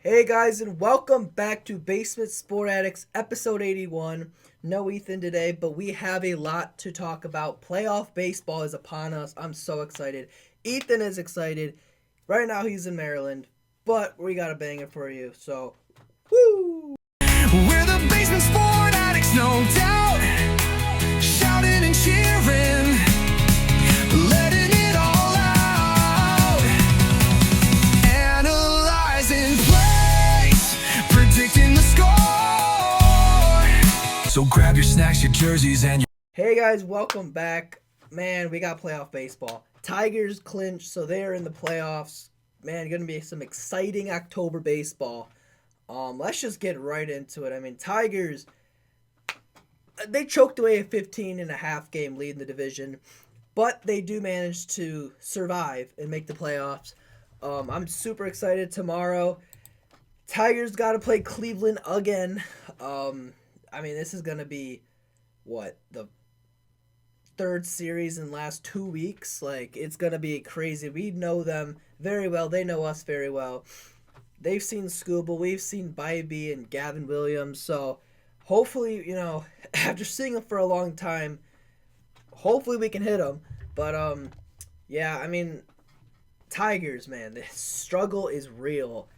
Hey guys, and welcome back to Basement Sport Addicts episode 81. No Ethan today, but we have a lot to talk about. Playoff baseball is upon us. I'm so excited. Ethan is excited. Right now he's in Maryland, but we got a banger for you. So, woo! We're the basement sport addicts, no doubt. Shouting and cheering, letting it all out. Analyzing plays, predicting the score. So grab your snacks, your jerseys, and your... Hey guys, welcome back. Man, we got playoff baseball. Tigers clinched, so they're in the playoffs. Man, gonna be some exciting October baseball. Let's just get right into it. I mean, Tigers, they choked away a 15.5 game lead in the division, but they do manage to survive and make the playoffs. I'm super excited tomorrow. Tigers got to play Cleveland again. I mean, this is going to be, the third series in the last 2 weeks? Like, it's going to be crazy. We know them very well. They know us very well. They've seen Scooble. We've seen Bybee and Gavin Williams. So, hopefully, after seeing them for a long time, hopefully we can hit them. But, yeah, I mean, Tigers, man, the struggle is real.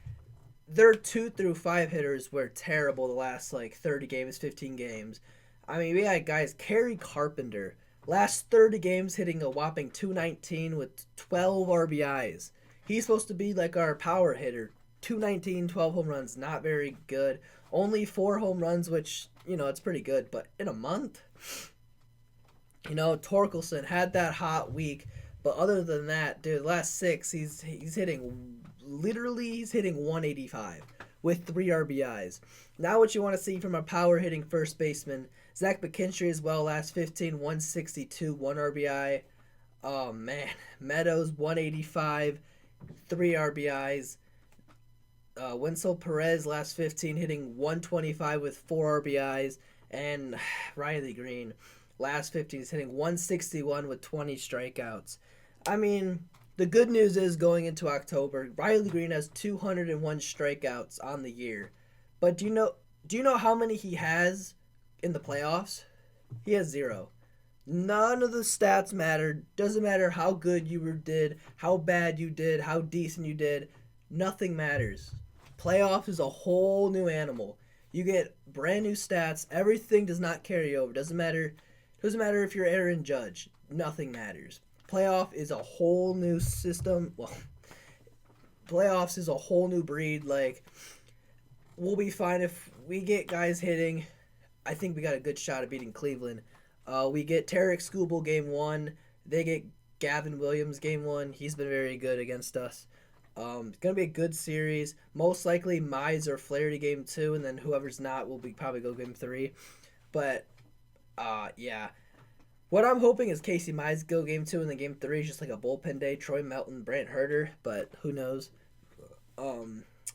Their 2 through 5 hitters were terrible the last, 30 games, 15 games. I mean, we had guys, Kerry Carpenter, last 30 games hitting a whopping 219 with 12 RBIs. He's supposed to be like our power hitter. 219, 12 home runs, not very good. Only 4 home runs, which, it's pretty good. But in a month, Torkelson had that hot week. But other than that, dude, last 6, he's hitting 185 with 3 RBIs. Now what you want to see from a power hitting first baseman, Zach McKinstry as well, last 15, 162, 1 RBI. Oh, man. Meadows, 185, 3 RBIs. Winsel Perez, last 15, hitting 125 with 4 RBIs. And Riley Green, last 15, is hitting 161 with 20 strikeouts. I mean, the good news is going into October, Riley Green has 201 strikeouts on the year. But do you know how many he has in the playoffs? He has 0. None of the stats matter. Doesn't matter how good you did, how bad you did, how decent you did. Nothing matters. Playoffs is a whole new animal. You get brand new stats. Everything does not carry over. Doesn't matter if you're Aaron Judge. Nothing matters. Playoff is a whole new system. Well, playoffs is a whole new breed. Like, we'll be fine if we get guys hitting. I think we got a good shot at beating Cleveland. We get Tarek Skubal game 1. They get Gavin Williams game 1. He's been very good against us. It's going to be a good series. Most likely Mize or Flaherty game 2, and then whoever's not will probably go game 3. But, yeah. What I'm hoping is Casey Mize go game 2, and then game 3 is just like a bullpen day. Troy Melton, Brant Herter, but who knows.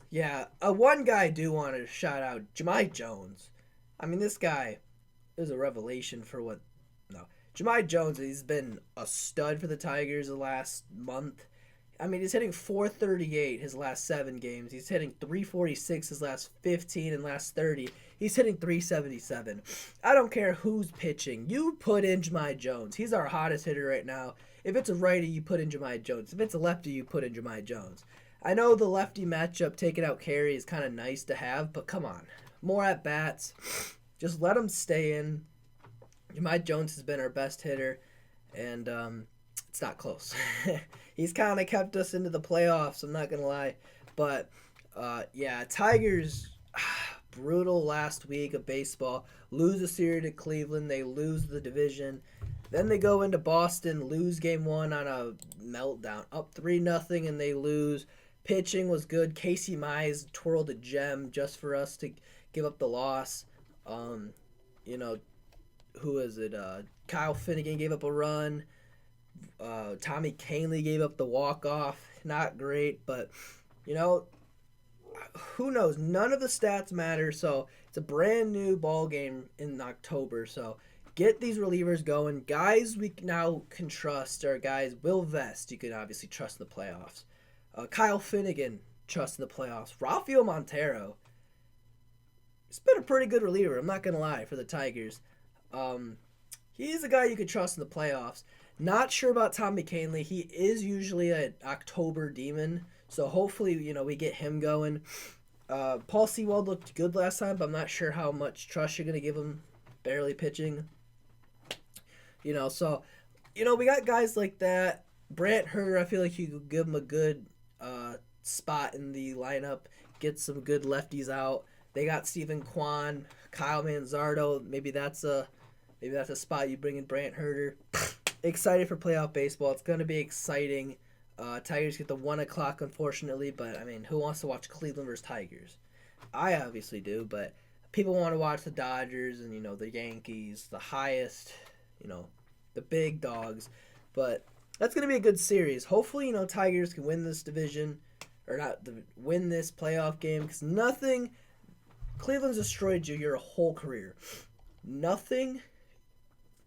Yeah. One guy I do want to shout out, Jahmai Jones. I mean, this guy is a revelation for what... No. Jahmai Jones, he's been a stud for the Tigers the last month. I mean, he's hitting 438 his last 7 games. He's hitting 346 his last 15 and last 30. He's hitting 377. I don't care who's pitching. You put in Jahmai Jones. He's our hottest hitter right now. If it's a righty, you put in Jahmai Jones. If it's a lefty, you put in Jahmai Jones. I know the lefty matchup taking out Carey is kind of nice to have, but come on. More at-bats. Just let him stay in. Jahmai Jones has been our best hitter, and it's not close. He's kind of kept us into the playoffs, I'm not going to lie. But, yeah, Tigers, brutal last week of baseball. Lose a series to Cleveland. They lose the division. Then they go into Boston, lose game 1 on a meltdown. Up 3-0, and they lose. Pitching was good. Casey Mize twirled a gem just for us to give up the loss. Who is it? Kyle Finnegan gave up a run. Tommy Kahnle gave up the walk-off. Not great, but, who knows? None of the stats matter, so it's a brand new ball game in October, so get these relievers going. Guys we now can trust are guys. Will Vest, you can obviously trust in the playoffs. Kyle Finnegan, trust in the playoffs. Rafael Montero, he's been a pretty good reliever. I'm not gonna lie for the Tigers. Um, he's a guy you could trust in the playoffs. Not sure about Tommy Kahnle. He is usually an October demon, so hopefully we get him going. Paul Sewald looked good last time, but I'm not sure how much trust you're gonna give him. Barely pitching. So we got guys like that. Brant Herter, I feel like you could give him a good spot in the lineup. Get some good lefties out. They got Stephen Kwan, Kyle Manzardo. Maybe that's a spot you bring in Brant Herter. Excited for playoff baseball. It's gonna be exciting. Tigers get the 1 o'clock, unfortunately, but I mean, who wants to watch Cleveland versus Tigers? I obviously do, but people want to watch the Dodgers and the Yankees, the highest, the big dogs. But that's gonna be a good series. Hopefully, Tigers can win this division, or not win this playoff game, because nothing. Cleveland's destroyed you your whole career. Nothing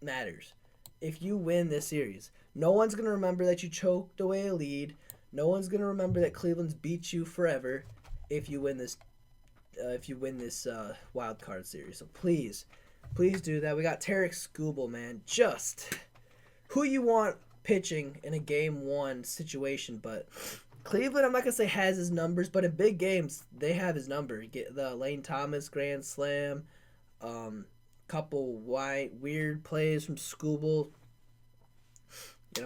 matters if you win this series. No one's going to remember that you choked away a lead. No one's going to remember that Cleveland's beat you forever if you win this wild card series. So please do that. We got Tarek Skubal, man. Just who you want pitching in a game 1 situation, but Cleveland, I'm not going to say has his numbers, but in big games, they have his number. Get the Lane Thomas grand slam, couple weird plays from Skubal.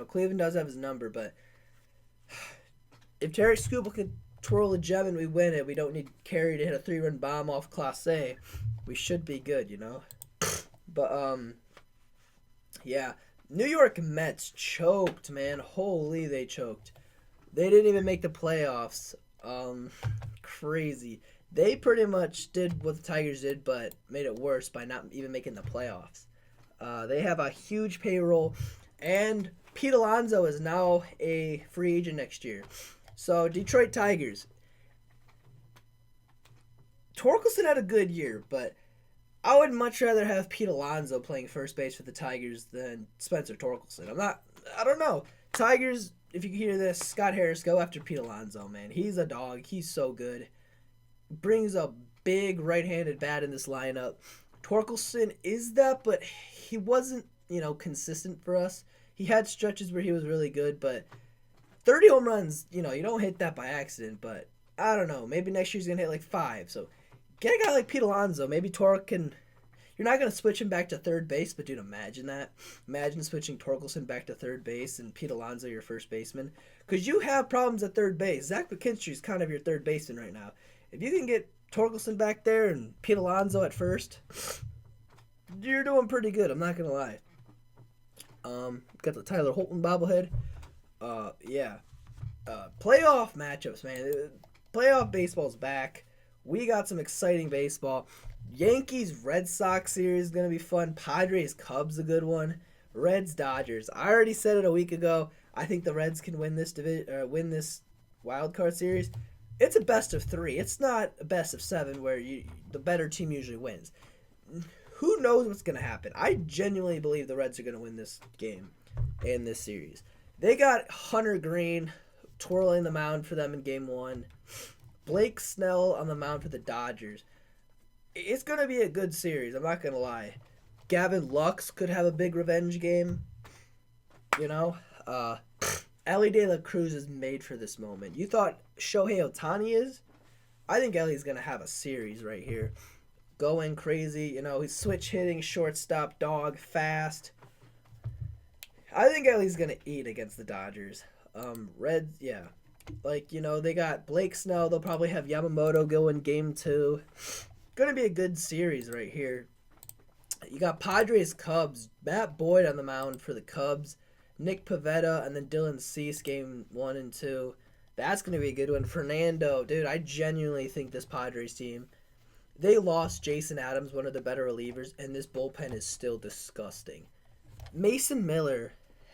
Cleveland does have his number, but if Tarek Skubal can twirl a gem and we win it, we don't need Carey to hit a 3-run bomb off Clase. We should be good, But, yeah. New York Mets choked, man. Holy, they choked. They didn't even make the playoffs. Crazy. They pretty much did what the Tigers did, but made it worse by not even making the playoffs. They have a huge payroll, and Pete Alonso is now a free agent next year. So, Detroit Tigers. Torkelson had a good year, but I would much rather have Pete Alonso playing first base for the Tigers than Spencer Torkelson. I don't know. Tigers, if you can hear this, Scott Harris, go after Pete Alonso, man. He's a dog. He's so good. Brings a big right-handed bat in this lineup. Torkelson is that, but he wasn't, consistent for us. He had stretches where he was really good, but 30 home runs, you don't hit that by accident, but I don't know. Maybe next year he's going to hit like 5. So get a guy like Pete Alonso. Maybe Tork can... You're not going to switch him back to third base, but dude, imagine that. Imagine switching Torkelson back to third base and Pete Alonso your first baseman. Because you have problems at third base. Zach McKinstry is kind of your third baseman right now. If you can get Torkelson back there and Pete Alonso at first, you're doing pretty good. I'm not going to lie. Got the Tyler Holton bobblehead. Yeah. Playoff matchups, man. Playoff baseball's back. We got some exciting baseball. Yankees Red Sox series is going to be fun. Padres Cubs a good one. Reds Dodgers. I already said it a week ago. I think the Reds can win this wild card series. It's a best of 3. It's not a best of 7 where the better team usually wins. Who knows what's going to happen? I genuinely believe the Reds are going to win this game and this series. They got Hunter Green twirling the mound for them in game 1. Blake Snell on the mound for the Dodgers. It's going to be a good series. I'm not going to lie. Gavin Lux could have a big revenge game. Ellie De La Cruz is made for this moment. You thought Shohei Ohtani is? I think Ellie's going to have a series right here. Going crazy. He's switch hitting, shortstop, dog, fast. I think Ellie's going to eat against the Dodgers. Reds, yeah. They got Blake Snell. They'll probably have Yamamoto go in game 2. Going to be a good series right here. You got Padres Cubs. Matt Boyd on the mound for the Cubs. Nick Pivetta and then Dylan Cease game 1 and 2. That's going to be a good one. Fernando, dude, I genuinely think this Padres team, they lost Jason Adams, one of the better relievers, and this bullpen is still disgusting. Mason Miller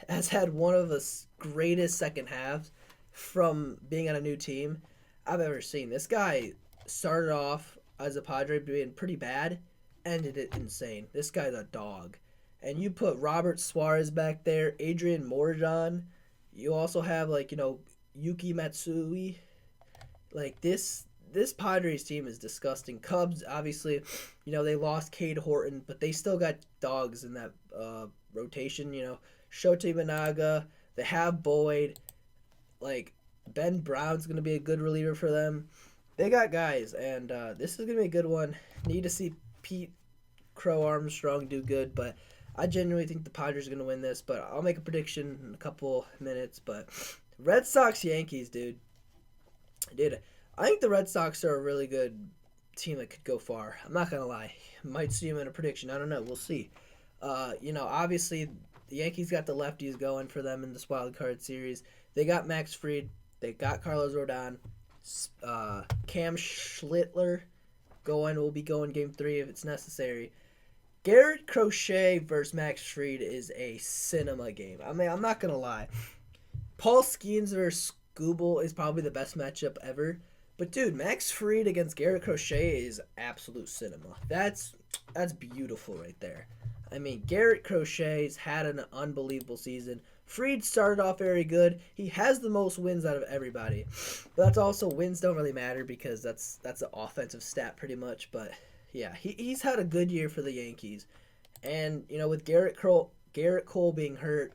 has had one of the greatest second halves from being on a new team I've ever seen. This guy started off as a Padre being pretty bad, ended it insane. This guy's a dog. And you put Robert Suarez back there, Adrian Morjan. You also have Yuki Matsui. Like this Padres team is disgusting. Cubs, obviously, they lost Cade Horton, but they still got dogs in that rotation. Shota Imanaga. They have Boyd. Like Ben Brown's gonna be a good reliever for them. They got guys, and this is gonna be a good one. Need to see Pete Crow Armstrong do good, but I genuinely think the Padres are gonna win this. But I'll make a prediction in a couple minutes. But Red Sox Yankees, dude. I think the Red Sox are a really good team that could go far. I'm not gonna lie. Might see them in a prediction. I don't know. We'll see. Obviously the Yankees got the lefties going for them in this wild card series. They got Max Fried. They got Carlos Rodon. Cam Schlittler will be going game 3 if it's necessary. Garrett Crochet versus Max Fried is a cinema game. I mean, I'm not gonna lie. Paul Skeens versus Scooble is probably the best matchup ever. But dude, Max Fried against Garrett Crochet is absolute cinema. That's beautiful right there. I mean, Garrett Crochet's had an unbelievable season. Fried started off very good. He has the most wins out of everybody. But that's also, wins don't really matter because that's an offensive stat pretty much. But yeah, he's had a good year for the Yankees. And with Garrett Cole being hurt,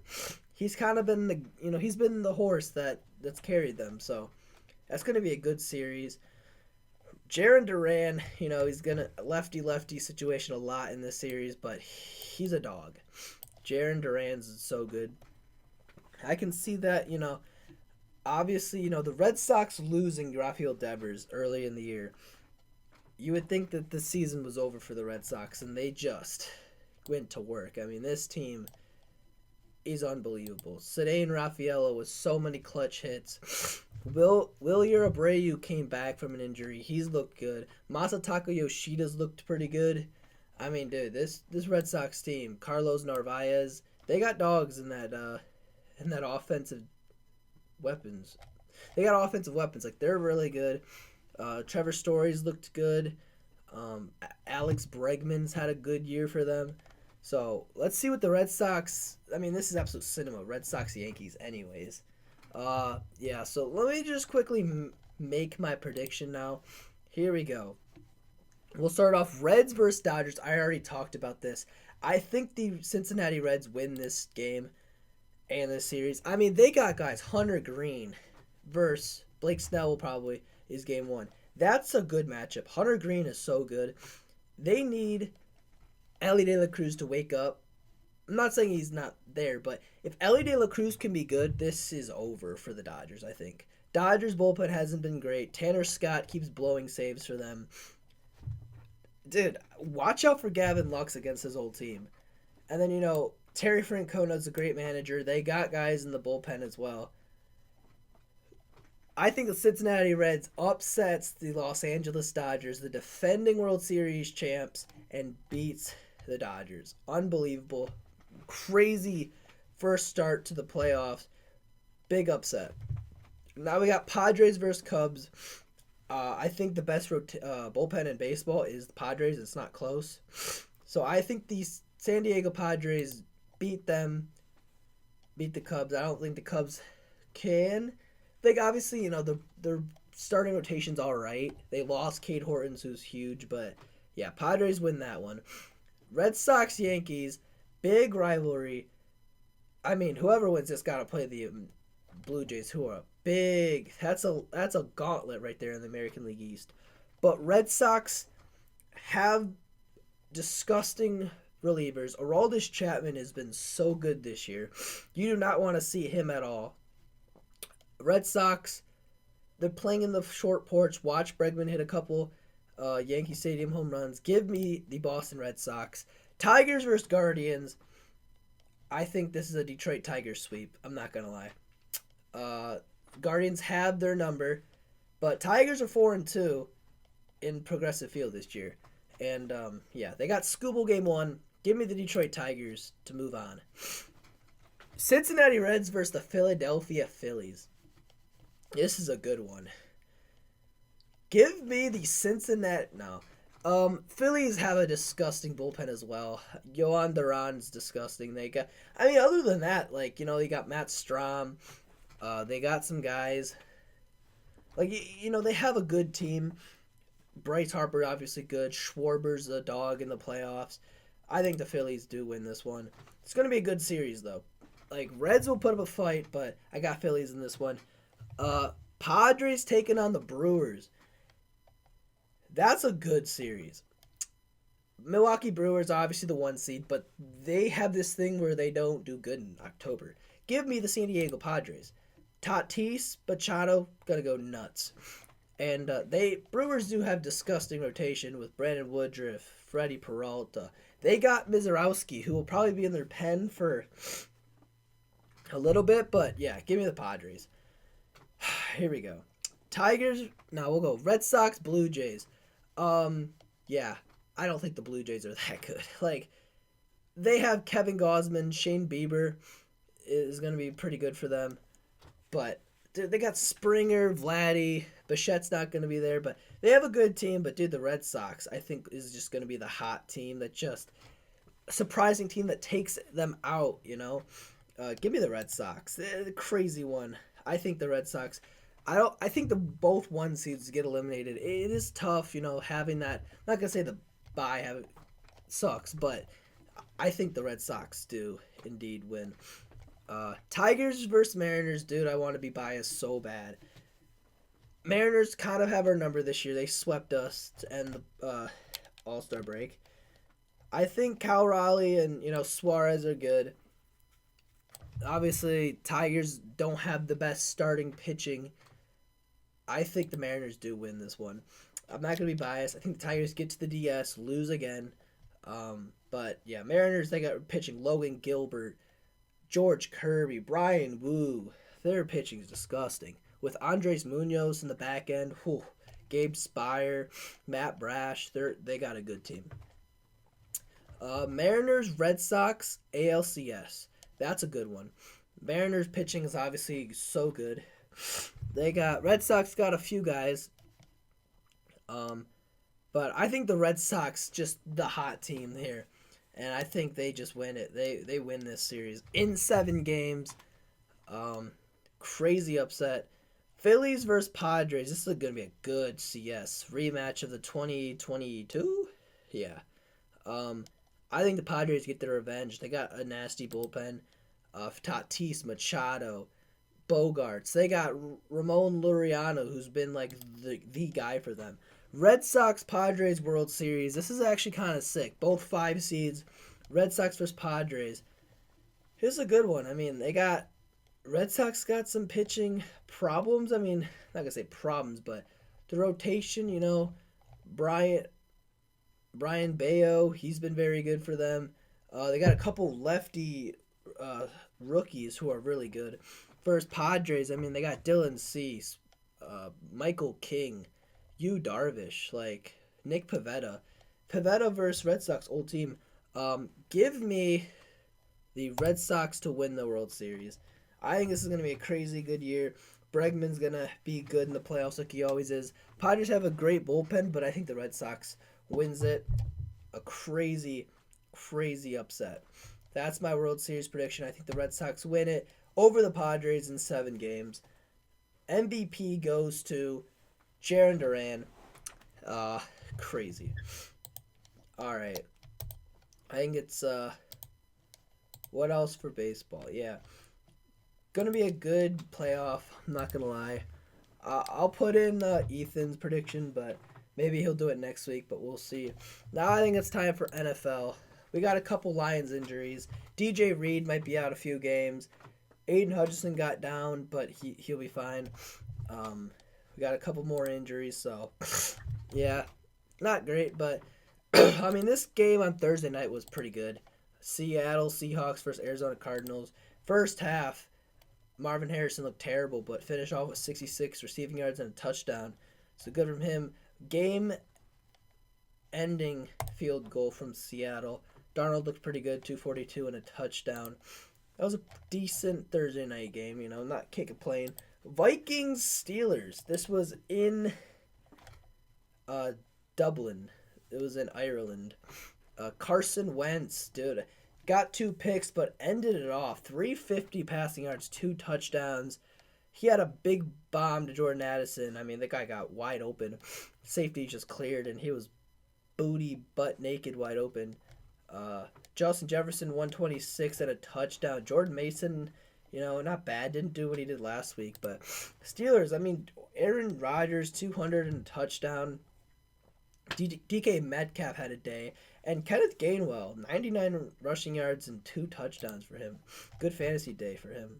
he's kind of been he's been the horse that's carried them. So that's going to be a good series. Jarren Duran, he's going to lefty situation a lot in this series, but he's a dog. Jarren Duran's so good. I can see that, obviously, the Red Sox losing Rafael Devers early in the year. You would think that the season was over for the Red Sox, and they just went to work. I mean, this team is unbelievable. Cedane Rafaela with so many clutch hits. Wilyer Abreu came back from an injury. He's looked good. Masataka Yoshida's looked pretty good. I mean, dude, this Red Sox team, Carlos Narvaez, they got dogs in that offensive weapons. They got offensive weapons. Like, they're really good. Trevor Story's looked good. Alex Bregman's had a good year for them. So let's see what the Red Sox. I mean, this is absolute cinema. Red Sox Yankees, anyways. Yeah. So let me just quickly make my prediction now. Here we go. We'll start off Reds versus Dodgers. I already talked about this. I think the Cincinnati Reds win this game and this series. I mean, they got guys. Hunter Green versus Blake Snell probably is game 1. That's a good matchup. Hunter Green is so good. They need Ellie De La Cruz to wake up. I'm not saying he's not there, but if Ellie De La Cruz can be good, this is over for the Dodgers, I think. Dodgers bullpen hasn't been great. Tanner Scott keeps blowing saves for them. Dude, watch out for Gavin Lux against his old team. And then, Terry Francona's a great manager. They got guys in the bullpen as well. I think the Cincinnati Reds upsets the Los Angeles Dodgers, the defending World Series champs, and beats the Dodgers. Unbelievable. Crazy first start to the playoffs. Big upset. Now we got Padres versus Cubs. I think the best bullpen in baseball is the Padres. It's not close. So I think the San Diego Padres beat the Cubs. I don't think the Cubs can. Like, obviously, their starting rotation's all right. They lost Cade Horton, who's huge, but yeah, Padres win that one. Red Sox Yankees, big rivalry. I mean, whoever wins this got to play the Blue Jays, who are big. That's a gauntlet right there in the American League East. But Red Sox have disgusting relievers. Aroldis Chapman has been so good this year. You do not want to see him at all. Red Sox, they're playing in the short porch. Watch Bregman hit a couple Yankee Stadium home runs. Give me the Boston Red Sox. Tigers versus Guardians. I think this is a Detroit Tigers sweep. I'm not going to lie. Guardians have their number, but Tigers are 4-2 in Progressive Field this year. And, yeah, they got Scooble game 1. Give me the Detroit Tigers to move on. Cincinnati Reds versus the Philadelphia Phillies. This is a good one. Give me the Cincinnati... No. Phillies have a disgusting bullpen as well. Yohan Duran's disgusting. Other than that, they got Matt Strahm. They got some guys. Like, they have a good team. Bryce Harper, obviously good. Schwarber's a dog in the playoffs. I think the Phillies do win this one. It's going to be a good series, though. Like, Reds will put up a fight, but I got Phillies in this one. Padres taking on the Brewers. That's a good series. Milwaukee Brewers are obviously the 1 seed, but they have this thing where they don't do good in October. Give me the San Diego Padres. Tatis, Machado, gotta go nuts. And Brewers do have disgusting rotation with Brandon Woodruff, Freddie Peralta. They got Mizorowski, who will probably be in their pen for a little bit, but yeah, give me the Padres. Here we go. Tigers. Now we'll go Red Sox, Blue Jays. Yeah, I don't think the Blue Jays are that good. Like, they have Kevin Gausman, Shane Bieber is going to be pretty good for them. But they got Springer, Vladdy, Bichette's not going to be there. But they have a good team. But, dude, the Red Sox, I think, is just going to be the hot team that just – surprising team that takes them out, Give me the Red Sox. The crazy one. I think the Red Sox – I think the both 1 seeds get eliminated. It is tough, having that. I'm not gonna say the bye sucks, but I think the Red Sox do indeed win. Tigers versus Mariners, dude. I want to be biased so bad. Mariners kind of have our number this year. They swept us to end the All-Star break. I think Cal Raleigh and Suarez are good. Obviously, Tigers don't have the best starting pitching. I think the Mariners do win this one. I'm not going to be biased. I think the Tigers get to the DS, lose again. But, yeah, Mariners, they got pitching Logan Gilbert, George Kirby, Brian Wu. Their pitching is disgusting. With Andres Munoz in the back end, Gabe Spire, Matt Brash, they got a good team. Mariners, Red Sox, ALCS. That's a good one. Mariners pitching is obviously so good. Red Sox got a few guys. But I think the Red Sox just the hot team here. And I think they just win it. They win this series in 7 games. Crazy upset. Phillies versus Padres. This is going to be a good CS rematch of the 2022. Yeah. I think the Padres get their revenge. They got a nasty bullpen. Tatis, Machado, Bogarts. They got Ramon Laureano, who's been like the guy for them. Red Sox Padres World Series. This is actually kind of sick. Both 5 seeds. Red Sox versus Padres. Here's a good one. I mean, Red Sox got some pitching problems. I mean, not gonna say problems, but the rotation. Brian Bayo, he's been very good for them. They got a couple lefty rookies who are really good. First, Padres, I mean, they got Dylan Cease, Michael King, Yu Darvish, like Nick Pivetta. Pivetta versus Red Sox old team. Give me the Red Sox to win the World Series. I think this is going to be a crazy good year. Bregman's going to be good in the playoffs like he always is. Padres have a great bullpen, but I think the Red Sox wins it. A crazy, crazy upset. That's my World Series prediction. I think the Red Sox win it over the Padres in 7 games. MVP goes to Jarren Duran. Crazy. All right. I think it's what else for baseball? Yeah. Gonna be a good playoff. I'm not gonna lie. I'll put in Ethan's prediction, but maybe he'll do it next week, but we'll see. Now I think it's time for NFL. We got a couple Lions injuries. DJ Reed might be out a few games. Aiden Hutchinson got down, but he'll be fine. We got a couple more injuries, so yeah, not great, but I mean, this game on Thursday night was pretty good. Seattle Seahawks versus Arizona Cardinals. First half, Marvin Harrison looked terrible, but finished off with 66 receiving yards and a touchdown. So good from him. Game-ending field goal from Seattle. Darnold looked pretty good, 242 and a touchdown. That was a decent Thursday night game, can't complain. Vikings Steelers. This was in Dublin. It was in Ireland. Carson Wentz, dude, got 2 picks, but ended it off. 350 passing yards, 2 touchdowns. he had a big bomb to Jordan Addison. I mean, the guy got wide open. Safety just cleared, and he was booty butt naked wide open. Justin Jefferson 126 and a touchdown. Jordan Mason, not bad. Didn't do what he did last week, but Steelers. I mean, Aaron Rodgers 200 and a touchdown. DK Metcalf had a day, and Kenneth Gainwell 99 rushing yards and 2 touchdowns for him. Good fantasy day for him.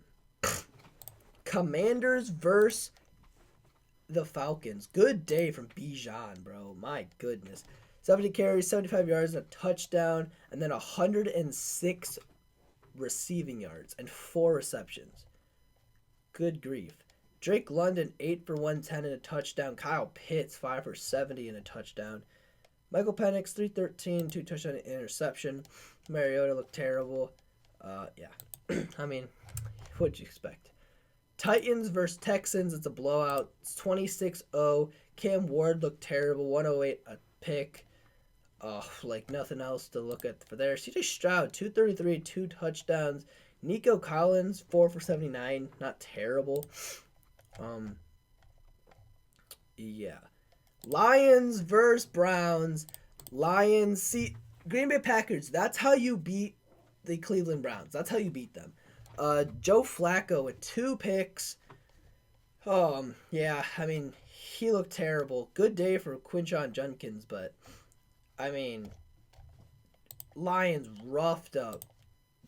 Commanders versus the Falcons. Good day from Bijan, bro. My goodness. 70 carries, 75 yards, and a touchdown, and then 106 receiving yards and 4 receptions. Good grief. Drake London, 8 for 110 and a touchdown. Kyle Pitts, 5 for 70 and a touchdown. Michael Penix, 313, 2 touchdown and interception. Mariota looked terrible. Yeah. I mean, what'd you expect? Titans versus Texans. It's a blowout. It's 26-0. Cam Ward looked terrible. 108 a pick. Like nothing else to look at for there. CJ Stroud, 233, 2 touchdowns. Nico Collins, 4 for 79. Not terrible. Yeah. Lions versus Browns. Lions. See, Green Bay Packers. That's how you beat the Cleveland Browns. That's how you beat them. Joe Flacco with 2 picks. Yeah, I mean, he looked terrible. Good day for Quinshon Judkins, but, I mean, Lions roughed up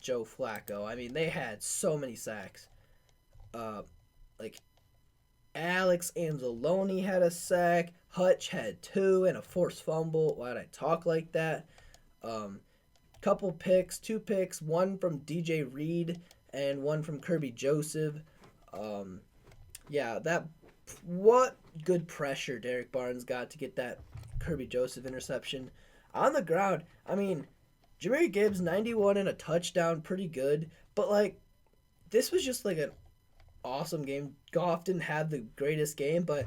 Joe Flacco. I mean, they had so many sacks. Like, Alex Anzalone had a sack. Hutch had 2 and a forced fumble. Why'd I talk like that? Couple picks, 2 picks, one from DJ Reed and one from Kirby Joseph. Yeah, what good pressure Derek Barnes got to get that Kirby Joseph interception. On the ground, I mean, Jahmyr Gibbs, 91 and a touchdown, pretty good. But, like, this was just, like, an awesome game. Goff didn't have the greatest game, but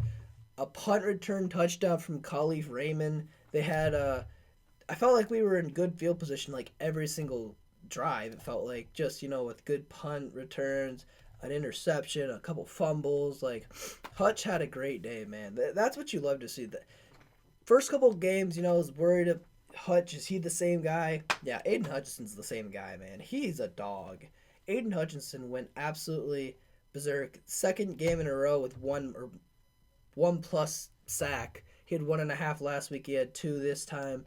a punt return touchdown from Khalif Raymond. They had I felt like we were in good field position, like, every single drive. It felt like just, with good punt returns, an interception, a couple fumbles. Like, Hutch had a great day, man. That's what you love to see. The first couple of games, I was worried if Hutch, is he the same guy? Yeah, Aiden Hutchinson's the same guy, man. He's a dog. Aiden Hutchinson went absolutely berserk. Second game in a row with one plus sack. He had 1.5 last week. He had 2 this time.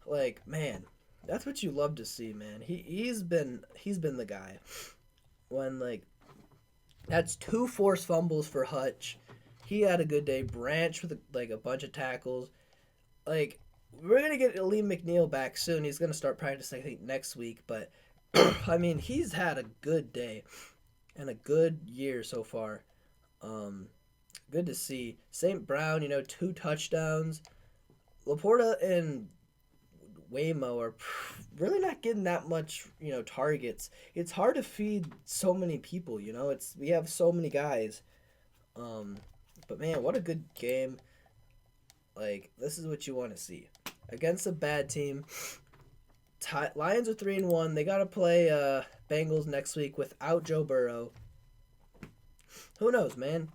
Like, man, that's what you love to see, man. He's been the guy. When, like, that's 2 forced fumbles for Hutch. He had a good day. Branch with a bunch of tackles. Like, we're gonna get Aleem McNeil back soon. He's gonna start practicing, I think, next week. But I mean, he's had a good day and a good year so far. Good to see. St. Brown, 2 touchdowns. Laporta and Waymo are really not getting that much, targets. It's hard to feed so many people, we have so many guys. But man, what a good game. Like, this is what you want to see. Against a bad team. Lions are 3-1. They got to play Bengals next week without Joe Burrow. Who knows, man?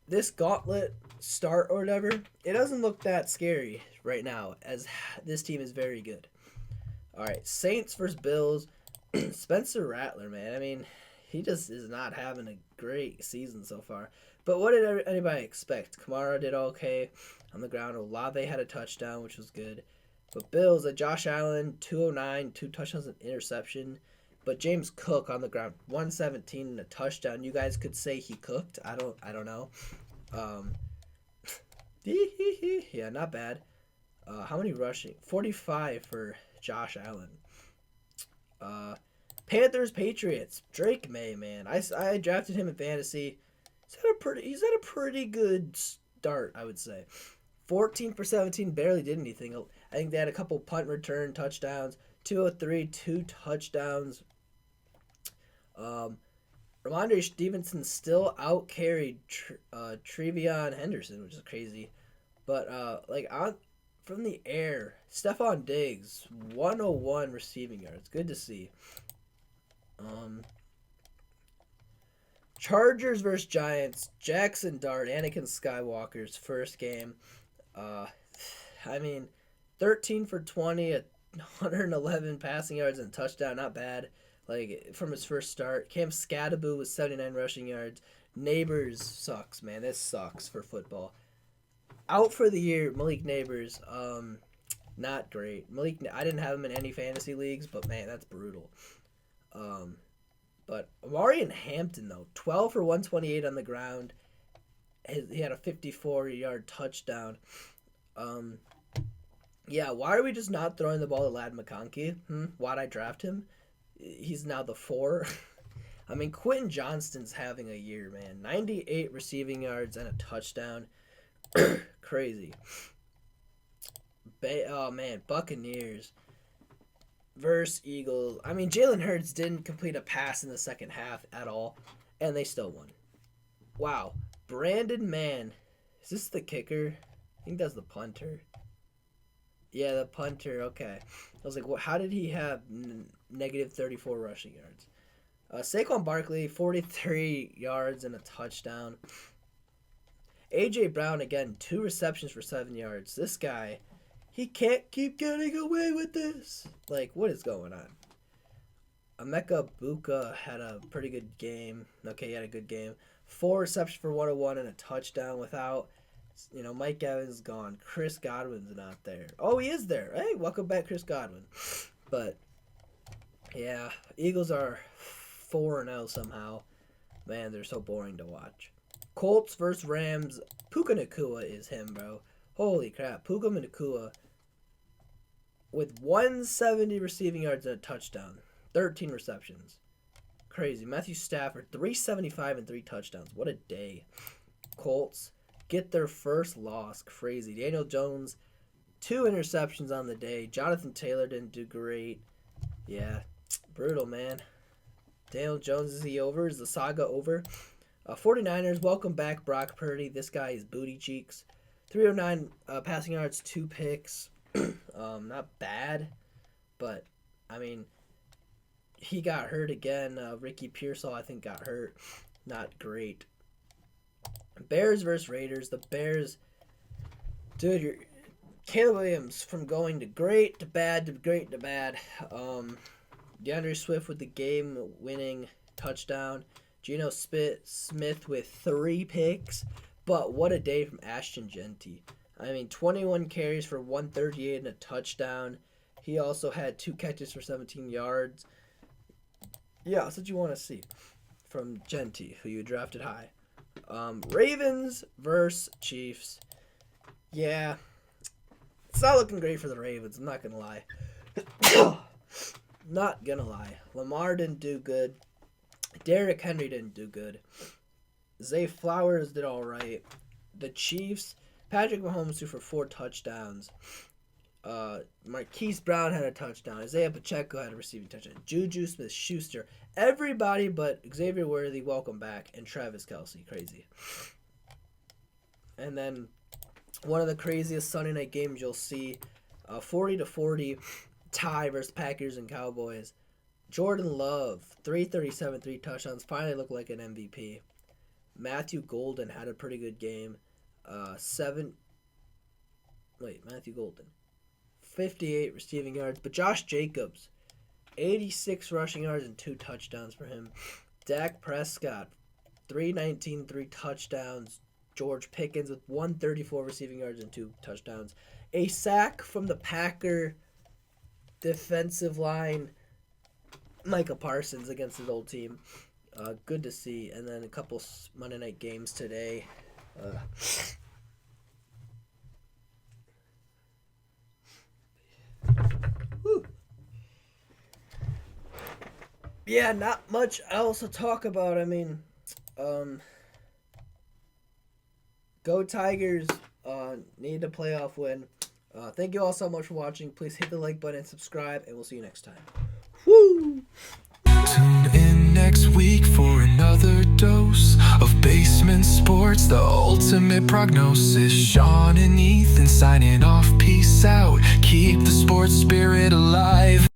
This gauntlet start or whatever, it doesn't look that scary right now, as this team is very good. All right, Saints versus Bills. Spencer Rattler, man. I mean, he just is not having a great season so far. But what did anybody expect? Kamara did okay on the ground. Olave had a touchdown, which was good. But Bills, Josh Allen, 209, 2 touchdowns and interception. But James Cook on the ground, 117 and a touchdown. You guys could say he cooked. I don't know. Yeah, not bad. How many rushing? 45 for Josh Allen. Panthers, Patriots. Drake May, man. I drafted him in fantasy. He's had a pretty good start, I would say. 14 for 17, barely did anything. I think they had a couple punt return touchdowns. 203, 2 touchdowns. Ramondre Stevenson still out-carried Trevion Henderson, which is crazy. But, from the air, Stephon Diggs, 101 receiving yards. Good to see. Chargers versus Giants. Jackson Dart, Anakin Skywalker's first game. I mean, 13 for 20 at 111 passing yards and a touchdown. Not bad. Like, from his first start. Cam Scadaboo with 79 rushing yards. Neighbors sucks, man. This sucks for football. Out for the year, Malik Neighbors. Not great. I didn't have him in any fantasy leagues, but man, that's brutal. But Amarian Hampton, though, 12 for 128 on the ground. He had a 54-yard touchdown. Yeah, why are we just not throwing the ball to Ladd McConkey? Why'd I draft him? He's now the 4. I mean, Quentin Johnston's having a year, man. 98 receiving yards and a touchdown. Crazy. Oh, man, Buccaneers versus Eagles. I mean, Jalen Hurts didn't complete a pass in the second half at all, and they still won. Wow. Brandon Mann. Is this the kicker? I think that's the punter. Yeah, the punter. Okay. I was like, well, how did he have negative 34 rushing yards? Saquon Barkley, 43 yards and a touchdown. A.J. Brown, again, 2 receptions for 7 yards. This guy, he can't keep getting away with this. Like, what is going on? Emeka Buka had a pretty good game. Okay, he had a good game. 4 receptions for 101 and a touchdown without, Mike Evans gone. Chris Godwin's not there. Oh, he is there. Hey, welcome back, Chris Godwin. But, yeah, Eagles are 4-0 somehow. Man, they're so boring to watch. Colts versus Rams. Puka Nacua is him, bro. Holy crap. Puka Nacua with 170 receiving yards and a touchdown. 13 receptions. Crazy. Matthew Stafford, 375 and 3 touchdowns. What a day. Colts get their first loss. Crazy. Daniel Jones, 2 interceptions on the day. Jonathan Taylor didn't do great. Yeah, brutal, man. Daniel Jones, is he over? Is the saga over? 49ers, welcome back, Brock Purdy. This guy is booty cheeks. 309 passing yards, 2 picks. Not bad, but, I mean, he got hurt again. Ricky Pearsall, I think, got hurt. Not great. Bears versus Raiders. The Bears, dude, Caleb Williams from going to great to bad to great to bad. DeAndre Swift with the game-winning touchdown. Geno Smith with 3 picks. But what a day from Ashton Genty. I mean, 21 carries for 138 and a touchdown. He also had 2 catches for 17 yards. Yeah, that's what you want to see from Genty, who you drafted high. Ravens versus Chiefs. Yeah, it's not looking great for the Ravens. I'm not going to lie. Not going to lie. Lamar didn't do good. Derrick Henry didn't do good. Zay Flowers did all right. The Chiefs, Patrick Mahomes threw for 4 touchdowns. Marquise Brown had a touchdown. Isaiah Pacheco had a receiving touchdown. Juju Smith-Schuster. Everybody but Xavier Worthy, welcome back. And Travis Kelce, crazy. And then one of the craziest Sunday night games you'll see, 40-40 tie versus Packers and Cowboys. Jordan Love, 337, 3 touchdowns. Finally looked like an MVP. Matthew Golden had a pretty good game. Matthew Golden. 58 receiving yards. But Josh Jacobs, 86 rushing yards and 2 touchdowns for him. Dak Prescott, 319, 3 touchdowns. George Pickens with 134 receiving yards and 2 touchdowns. A sack from the Packer defensive line. Micah Parsons against his old team. Good to see. And then a couple Monday night games today. Yeah, not much else to talk about. I mean, go Tigers. Need a playoff win. Thank you all so much for watching. Please hit the like button and subscribe, and we'll see you next time. Woo! Tune in next week for another dose of basement sports, the ultimate prognosis. Sean and Ethan signing off. Peace out. Keep the sports spirit alive.